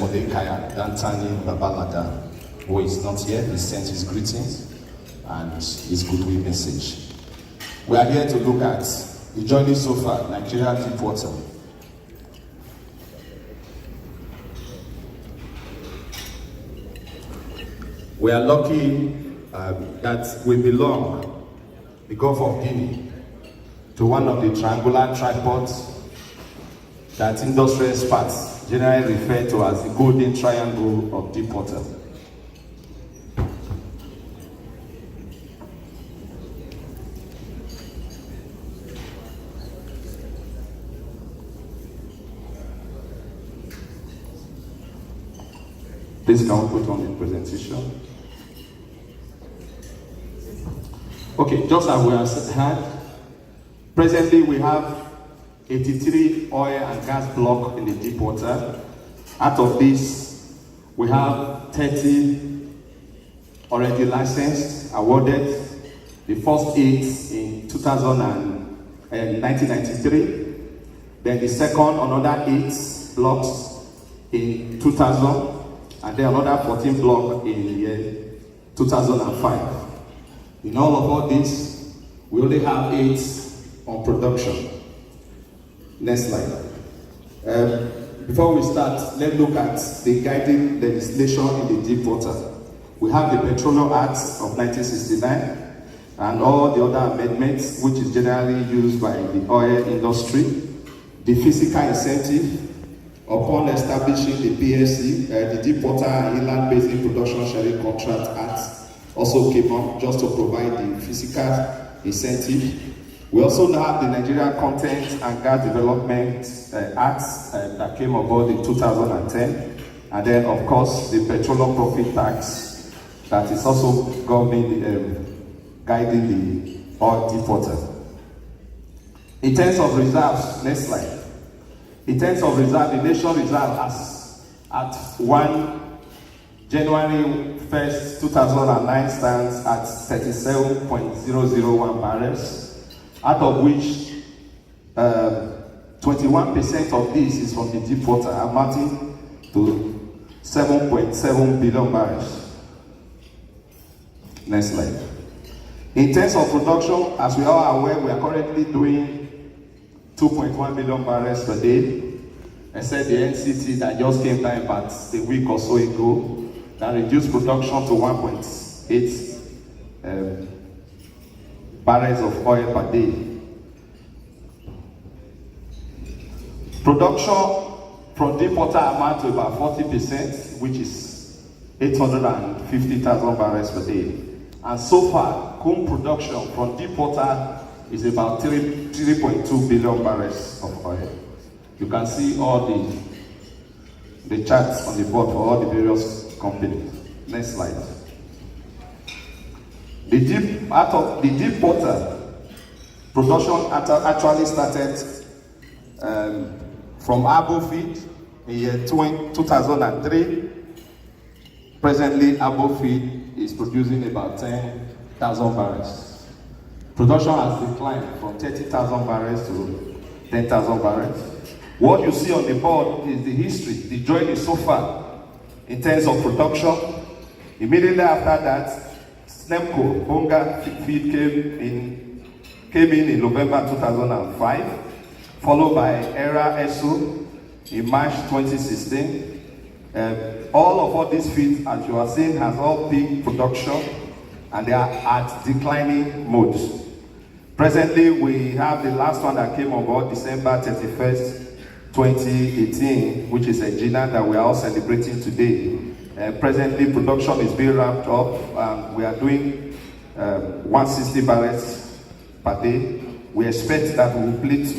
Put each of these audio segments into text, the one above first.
Odekaya Dantani Babalada, who is not here, he sent his greetings and his goodwill message. We are here to look at the journey so far, Nigeria Deepwater. We are lucky that we belong, the Gulf of Guinea, to one of the triangular tripods that industry experts generally refer to as the Golden Triangle of Deepwater. Please can we put on the presentation? Okay, just as we have had, presently we have 83 oil and gas blocks in the deep water. Out of this, we have 30 already licensed, awarded. The first 8 in 1993. Then the second, another 8 blocks in 2000. And then another 14 blocks in the year 2005. In all this, we only have 8 on production. Next slide. Before we start, let's look at the guiding legislation in the deep water. We have the Petroleum Act of 1969 and all the other amendments which is generally used by the oil industry. The physical incentive upon establishing the PSC, the Deepwater and Inland Basin Production Sharing Contract Act also came up just to provide the physical incentive. We also now have the Nigeria Content and Gas Development Act that came aboard in 2010. And then, of course, the Petroleum Profit Tax that is also guiding the oil deepwater. In terms of reserves, next slide. In terms of reserve, the nation reserve as at 1 January 1st, 2009 stands at 37.001 barrels. Out of which 21% of this is from the deep water, amounting to 7.7 billion barrels. Next slide. In terms of production, as we are aware, we are currently doing 2.1 million barrels per day, except the NCT that just came down about a week or so ago, that reduced production to 1.8 barrels of oil per day. Production from deep water amount to about 40%, which is 850,000 barrels per day. And so far, crude production from deep water is about 3.2 billion barrels of oil. You can see all the charts on the board for all the various companies. Next slide. The deep water production actually started from Abo Field in year 2003. Presently, Abo Field is producing about 10,000 barrels. Production has declined from 30,000 barrels to 10,000 barrels. What you see on the board is the history, the journey so far in terms of production. Immediately after that, Snemco Bonga Field came in November 2005, followed by Era Esso in March 2016. All these fields, as you are seeing, has all peak production and they are at declining mode. Presently, we have the last one that came on board December 31st, 2018, which is Egina that we are all celebrating today. Presently, production is being ramped up. We are doing 160 barrels per day. We expect that we will plate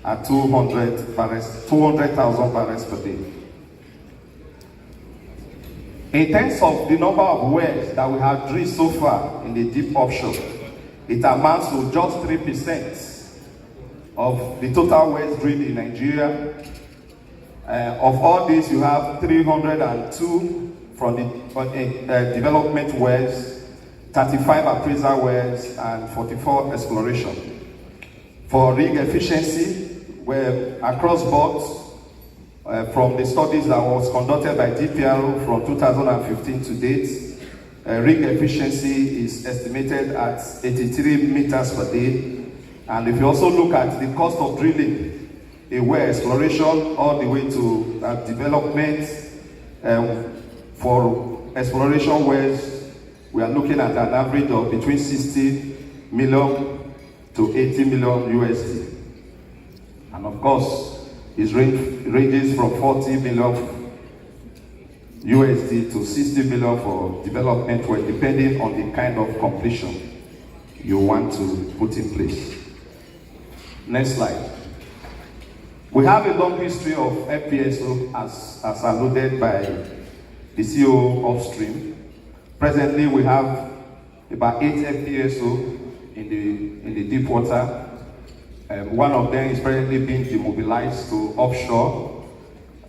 at 200,000 barrels per day. In terms of the number of wells that we have drilled so far in the deep offshore, it amounts to just 3% of the total wells drilled in Nigeria. Of all this, you have 302 from the development wells, 35 appraisal wells, and 44 exploration. For rig efficiency, we're across board, from the studies that was conducted by DPRO from 2015 to date, rig efficiency is estimated at 83 meters per day. And if you also look at the cost of drilling a well, exploration all the way to development, for exploration wells, we are looking at an average of between 60 million to 80 million USD. And of course, it ranges from 40 million USD to 60 million for development work, depending on the kind of completion you want to put in place. Next slide. We have a long history of FPSO as alluded by the CEO upstream. Presently, we have about 8 FPSO in the deep water. One of them is presently being demobilized to offshore.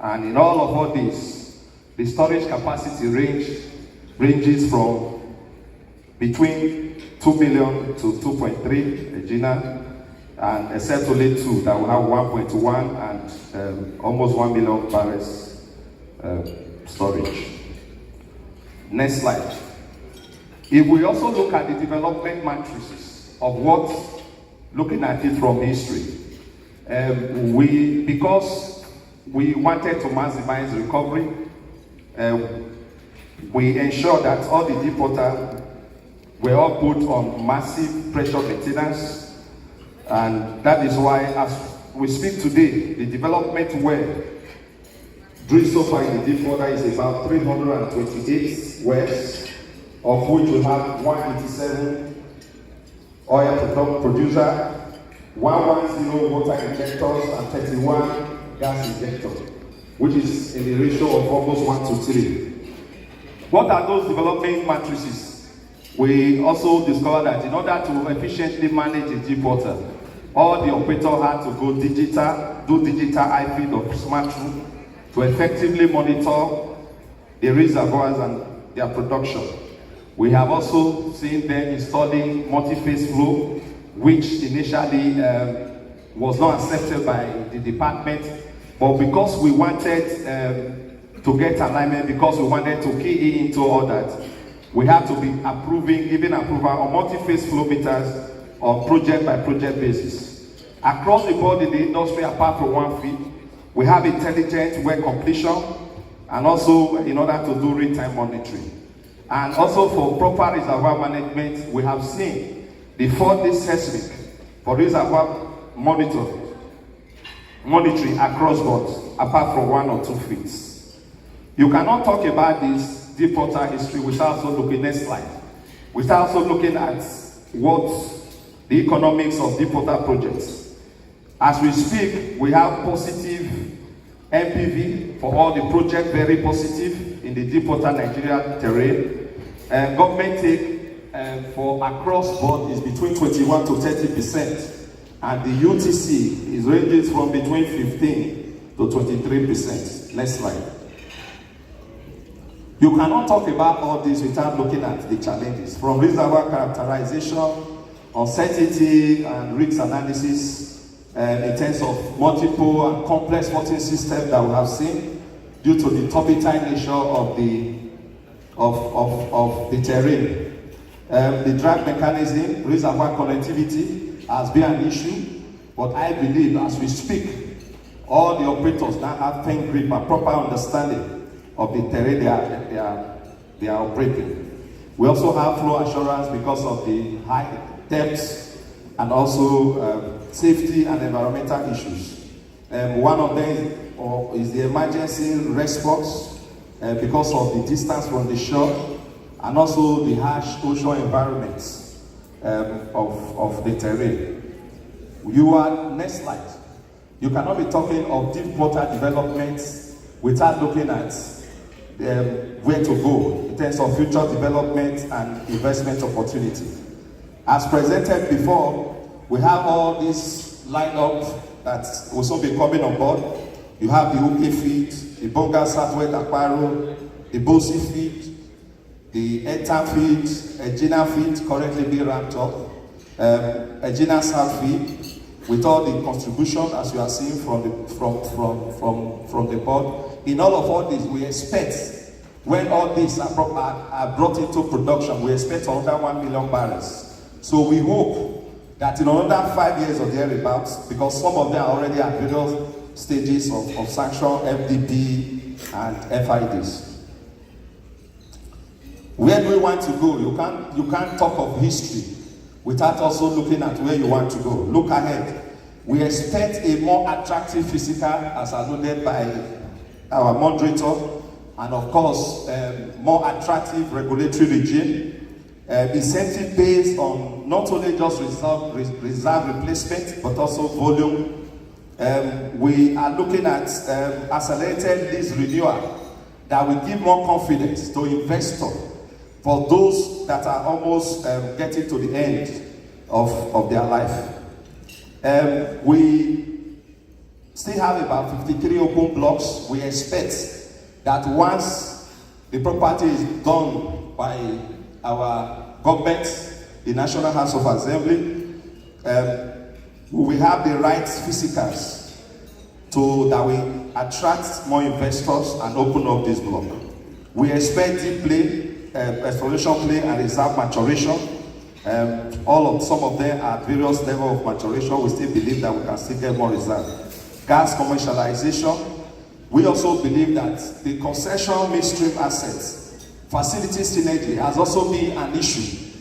And in all of this, the storage capacity ranges from between 2 million to 2.3 Regina, and except only 2 that will have 1.1 and almost 1 million barrels storage. Next slide. If we also look at the development matrices of what, looking at it from history, because we wanted to maximize recovery, we ensured that all the deep water were all put on massive pressure maintenance, and that is why, as we speak today, the development well drilled so far in the deep water is about 328 wells, of which we have 187 oil producer, 110 water injectors, and 31 gas injectors, which is in the ratio of almost 1 to 3. What are those development matrices? We also discovered that in order to efficiently manage the deep water, all the operator had to go digital, do digital IP of smart room to effectively monitor the reservoirs and their production. We have also seen them installing multi-phase flow, which initially was not accepted by the department, but because we wanted to get alignment, because we wanted to key into all that, we have to be giving approval on multi-phase flow meters on project by project basis. Across the board in the industry, apart from one feed, we have intelligent well completion, and also in order to do real-time monitoring. And also for proper reservoir management, we have seen the 4D seismic for reservoir monitoring across boards, apart from 1 or 2 feeds. You cannot talk about this deep water history without also looking, next slide, without also looking at what the economics of deep water projects. As we speak, we have positive NPV for all the projects, very positive in the deep water Nigeria terrain. Government take for across board is between 21 to 30%, and the UTC is ranges from between 15 to 23%. Next slide. You cannot talk about all this without looking at the challenges, from reservoir characterization, uncertainty, and risk analysis, in terms of multiple and complex monitoring systems that we have seen due to the turbidite nature of the terrain. The drag mechanism, reservoir connectivity has been an issue, but I believe as we speak, all the operators now have firm grip and proper understanding of the terrain they are operating. We also have flow assurance because of the high depths and also safety and environmental issues. One of them is the emergency response because of the distance from the shore and also the harsh ocean environments of the terrain. Next slide. You cannot be talking of deep water development without looking at where to go in terms of future development and investment opportunity. As presented before, we have all this lined up that will soon be coming on board. You have the UK feed, the Bonga Southwest Aquaro, the Bosi feed, the Eta feed, Egina feed currently being ramped up, Egina South feed, with all the contribution as you are seeing from the board. In all this, we expect when all these are brought into production, we expect another 1 million barrels. So we hope that in another 5 years or thereabouts, because some of them are already at various stages of sanction, FDP and FIDs. Where do we want to go? You can't talk of history without also looking at where you want to go. Look ahead. We expect a more attractive physical, as alluded by our moderator, and of course, more attractive regulatory regime, incentive based on not only just reserve replacement, but also volume. We are looking at accelerated lease renewal that will give more confidence to investors for those that are almost getting to the end of their life. We still have about 53 open blocks. We expect that once the property is done by our government, the National House of Assembly, we have the right physicals that will attract more investors and open up this block. We expect deep play, exploration play and reserve maturation. Some of them are at various levels of maturation. We still believe that we can still get more reserve. Gas commercialization. We also believe that the concession midstream assets, facility synergy has also been an issue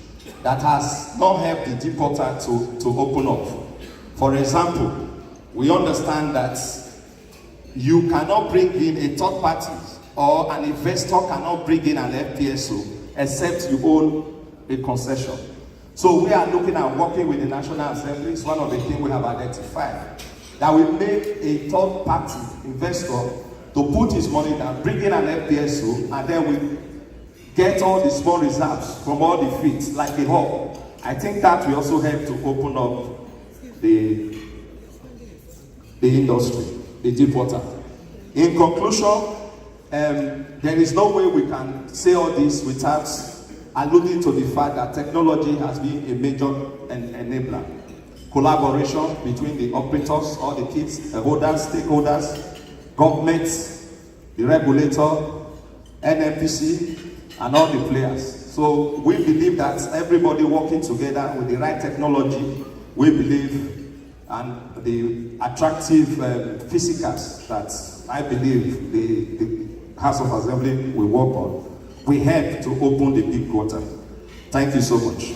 that has not helped the deepwater to open up. For example, we understand that you cannot bring in a third party or an investor cannot bring in an FPSO except you own a concession. So we are looking at working with the National Assembly. It's one of the things we have identified, that will make a third party investor to put his money down, bring in an FPSO, and then we get all the small reserves from all the fields, like the hub. I think that will also help to open up the industry, the deep water. In conclusion, there is no way we can say all this without alluding to the fact that technology has been a major enabler. Collaboration between the operators, all the key holders, stakeholders, governments, the regulator, NNPC, and all the players. So we believe that everybody working together with the right technology, we believe, and the attractive physicals that I believe the House of Assembly will work on, we help to open the big water. Thank you so much.